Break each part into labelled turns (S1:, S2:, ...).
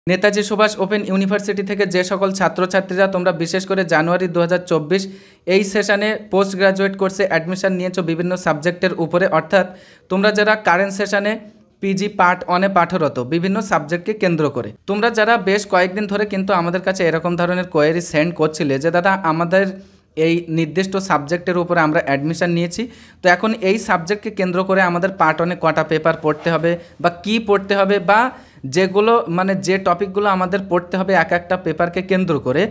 S1: Netaji Subhash open university থেকে যে সকল ছাত্রছাত্রীরা তোমরা বিশেষ করে জানুয়ারি 2024 এই সেশনে পোস্ট গ্রাজুয়েট কোর্সে অ্যাডমিশন নিয়েছো বিভিন্ন সাবজেক্টের উপরে, অর্থাৎ তোমরা যারা কারেন্ট সেশনে পিজি পার্ট 1-এ পাঠরত বিভিন্ন সাবজেক্টকে কেন্দ্র করে, তোমরা যারা বেশ কয়েকদিন ধরে কিন্তু আমাদের কাছে এরকম ধরনের কোয়েরি সেন্ড করছিলে যে দাদা আমাদের এই নির্দিষ্ট সাবজেক্টের উপরে আমরা অ্যাডমিশন নিয়েছি, তো এখন এই সাবজেক্টকে কেন্দ্র করে আমাদের পার্ট 1-এ কটা পেপার পড়তে হবে বা কি পড়তে হবে, বা যেগুলো মানে যে টপিকগুলো আমাদের পড়তে হবে এক একটা পেপারকে কেন্দ্র করে,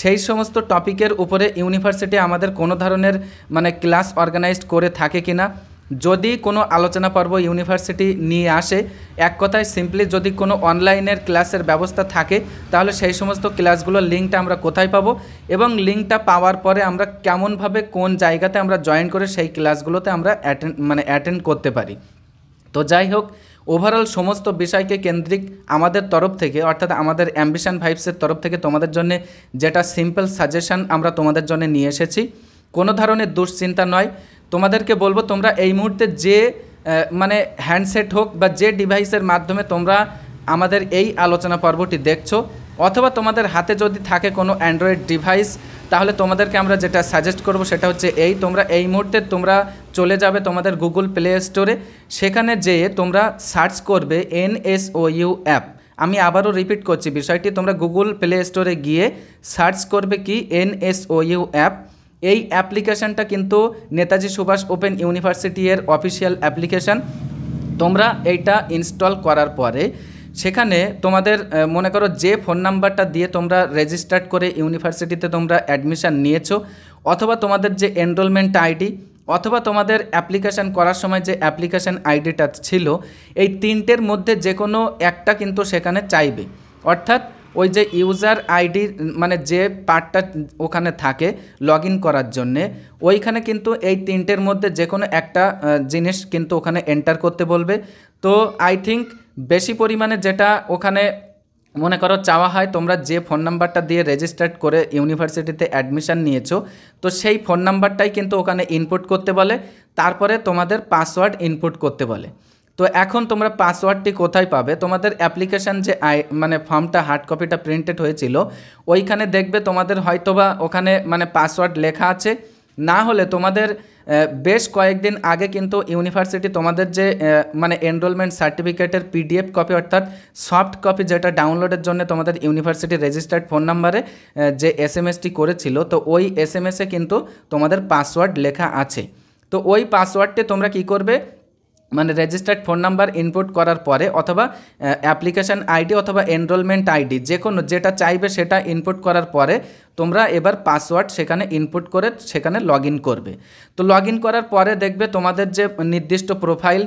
S1: সেই সমস্ত টপিকের উপরে ইউনিভার্সিটি আমাদের কোনো ধরনের মানে ক্লাস অর্গানাইজড করে থাকে কিনা, যদি কোনো আলোচনা পর্ব ইউনিভার্সিটি নিয়ে আসে, এক কথায় সিম্পলি যদি কোনো অনলাইনের ক্লাসের ব্যবস্থা থাকে, তাহলে সেই সমস্ত ক্লাসগুলোর লিঙ্কটা আমরা কোথায় পাবো এবং লিঙ্কটা পাওয়ার পরে আমরা কেমনভাবে কোন জায়গাতে আমরা জয়েন করে সেই ক্লাসগুলোতে আমরা অ্যাটেন্ড করতে পারি। তো যাই হোক, ওভারঅল সমস্ত বিষয়কে কেন্দ্রিক আমাদের তরফ থেকে, অর্থাৎ আমাদের অ্যাম্বিশন ভাইবসের তরফ থেকে তোমাদের জন্য যেটা সিম্পল সাজেশন আমরা তোমাদের জন্য নিয়ে এসেছি, কোনো ধরনের দুশ্চিন্তা নয়। তোমাদেরকে বলবো তোমরা এই মুহূর্তে যে মানে হ্যান্ডসেট হোক বা যে ডিভাইসের মাধ্যমে তোমরা আমাদের এই আলোচনা পর্বটি দেখছো, অথবা তোমাদের হাতে যদি থাকে কোনো অ্যান্ড্রয়েড ডিভাইস, তাহলে তোমাদেরকে আমরা যেটা সাজেস্ট করব সেটা হচ্ছে তোমরা এই মুহূর্তে তোমরা চলে যাবে তোমাদের গুগল প্লে স্টোরে, সেখানে যেয়ে তোমরা সার্চ করবে NSOU অ্যাপ। আমি আবারও রিপিট করছি বিষয়টি, তোমরা গুগল প্লে স্টোরে গিয়ে সার্চ করবে কি NSOU অ্যাপ। এই অ্যাপ্লিকেশানটা কিন্তু নেতাজি সুভাষ ওপেন ইউনিভার্সিটি এর অফিসিয়াল অ্যাপ্লিকেশান। তোমরা এইটা ইনস্টল করার পরে সেখানে তোমাদের মনে করো যে ফোন নাম্বারটা দিয়ে তোমরা রেজিস্টার্ড করে ইউনিভার্সিটিতে তোমরা অ্যাডমিশান নিয়েছো, অথবা তোমাদের যে এনরোলমেন্ট আইডি, অথবা তোমাদের অ্যাপ্লিকেশান করার সময় যে অ্যাপ্লিকেশান আইডিটা ছিল, এই তিনটের মধ্যে যে কোনো একটা কিন্তু সেখানে চাইবে। অর্থাৎ ওই যে ইউজার আইডি মানে যে পার্টটা ওখানে থাকে লগ ইন করার জন্যে, ওইখানে কিন্তু এই তিনটের মধ্যে যে কোনো একটা জিনিস কিন্তু ওখানে এন্টার করতে বলবে। তো আই থিঙ্ক বেশি পরিমাণে যেটা ওখানে মনে করো চাওয়া হয়, তোমরা যে ফোন নাম্বারটা দিয়ে রেজিস্টার্ড করে ইউনিভার্সিটিতে অ্যাডমিশান নিয়েছো, তো সেই ফোন নাম্বারটাই কিন্তু ওখানে ইনপুট করতে বলে, তারপরে তোমাদের পাসওয়ার্ড ইনপুট করতে বলে। তো এখন তোমরা পাসওয়ার্ডটি কোথায় পাবে? তোমাদের অ্যাপ্লিকেশান যে মানে ফর্মটা হার্ড কপিটা প্রিন্টেড হয়েছিল, ওইখানে দেখবে তোমাদের হয়তোবা ওখানে মানে পাসওয়ার্ড লেখা আছে, না হলে তোমাদের বেশ কয়েকদিন আগে কিন্তু ইউনিভার্সিটি তোমাদের যে মানে এনরোলমেন্ট সার্টিফিকেটের PDF কপি, অর্থাৎ সফট কপি যেটা ডাউনলোডের জন্য তোমাদের ইউনিভার্সিটি রেজিস্টার্ড ফোন নাম্বারে যে SMS-টি করেছিল, তো ওই SMS-এ কিন্তু তোমাদের পাসওয়ার্ড লেখা আছে। তো ওই পাসওয়ার্ডটি তোমরা কি করবে, মানে রেজিস্টার্ড ফোন নাম্বার ইনপুট করার পরে, অথবা অ্যাপ্লিকেশান আইডি অথবা এনরোলমেন্ট আইডি যে কোনো যেটা চাইবে সেটা ইনপুট করার পরে তোমরা এবার পাসওয়ার্ড সেখানে ইনপুট করে সেখানে লগ ইন করবে। তো লগ ইন করার পরে দেখবে তোমাদের যে নির্দিষ্ট প্রোফাইল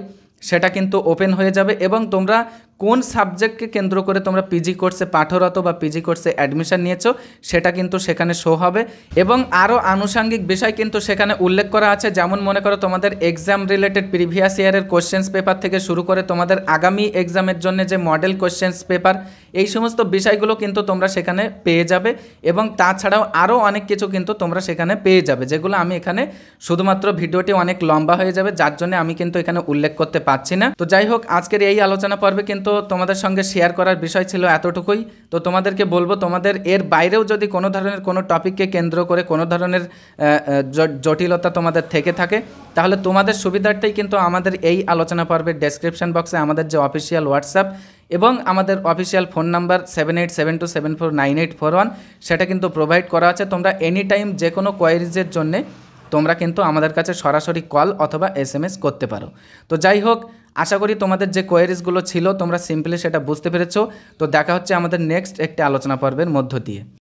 S1: সেটা কিন্তু ওপেন হয়ে যাবে, এবং তোমরা কোন সাবজেক্টকে কেন্দ্র করে তোমরা পিজি কোর্সে পাঠরত বা পিজি কোর্সে অ্যাডমিশন নিয়েছো সেটা কিন্তু সেখানে শো হবে। এবং আরও আনুষঙ্গিক বিষয় কিন্তু সেখানে উল্লেখ করা আছে, যেমন মনে করো তোমাদের এক্সাম রিলেটেড প্রিভিয়াস ইয়ারের কোশ্চেন্স পেপার থেকে শুরু করে তোমাদের আগামী এক্সামের জন্য যে মডেল কোশ্চেন্স পেপার, এই সমস্ত বিষয়গুলো কিন্তু তোমরা সেখানে পেয়ে যাবে। এবং তাছাড়াও আরও অনেক কিছু কিন্তু তোমরা সেখানে পেয়ে যাবে, যেগুলো আমি এখানে শুধুমাত্র ভিডিওটি অনেক লম্বা হয়ে যাবে, যার জন্য আমি কিন্তু এখানে উল্লেখ করতে পারছি না। তো যাই হোক, আজকের এই আলোচনা পর্বে কিন্তু তোমাদের সঙ্গে শেয়ার করার বিষয় ছিল এতটুকুই। তো তোমাদেরকে বলবো, তোমাদের এর বাইরেও যদি কোনো ধরনের কোনো টপিককে কেন্দ্র করে কোনো ধরনের জটিলতা তোমাদের থেকে থাকে, তাহলে তোমাদের সুবিধার্থেই কিন্তু আমাদের এই আলোচনা পর্বের ডেসক্রিপশন বক্সে আমাদের যে অফিসিয়াল হোয়াটসঅ্যাপ এবং আমাদের অফিসিয়াল ফোন নাম্বার 7872749841 সেটা কিন্তু প্রোভাইড করা আছে। তোমরা এনি টাইম যে কোনো কোয়ারিজের জন্যে তোমরা কিন্তু আমাদের কাছে সরাসরি কল অথবা SMS করতে পারো। তো যাই হোক, আশা করি তোমাদের যে কোয়ারিজগুলো ছিল তোমরা সিম্পলি সেটা বুঝতে পেরেছো। তো দেখা হচ্ছে আমাদের নেক্সট একটি আলোচনা পর্বের মধ্য দিয়ে।